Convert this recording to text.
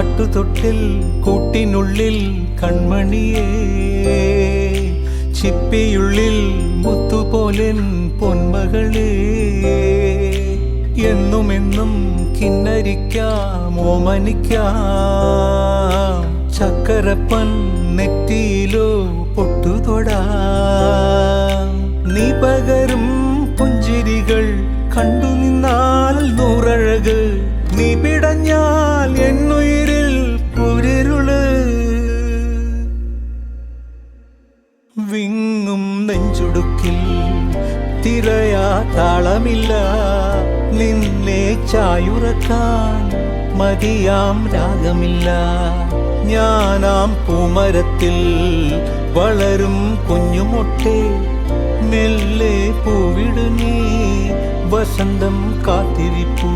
ആട്ടുതൊട്ടിൽ കൂട്ടിനുള്ളിൽ കൺമണിയേ, ചിപ്പിയുള്ളിൽ മുത്തുപോലെൻ പൊന്മകളേ, എന്നുമെന്നും കിന്നരിക്കാം ഓമനിക്കാം, ചക്കരപ്പൻ നെറ്റിയിലോ പൊട്ടുതൊടാം. നീ പകരും പുഞ്ചിരികൾ കണ്ടു നിന്നാൽ നൂറഴക്, നീ പിടഞ്ഞാൽ എന്നുയിരിൽ പുരിരുള്. വിങ്ങും നെഞ്ചുടുക്കിൽ തിരയാ താളമില്ല, നിന്നെ ചായുറക്കാൻ മതിയാം രാഗമില്ല. ഞാനാം പൂമരത്തിൽ വളരും കുഞ്ഞുമൊട്ടെ, മെല്ലെ പൂവിടു നീ വസന്തം കാത്തിരിപ്പൂ.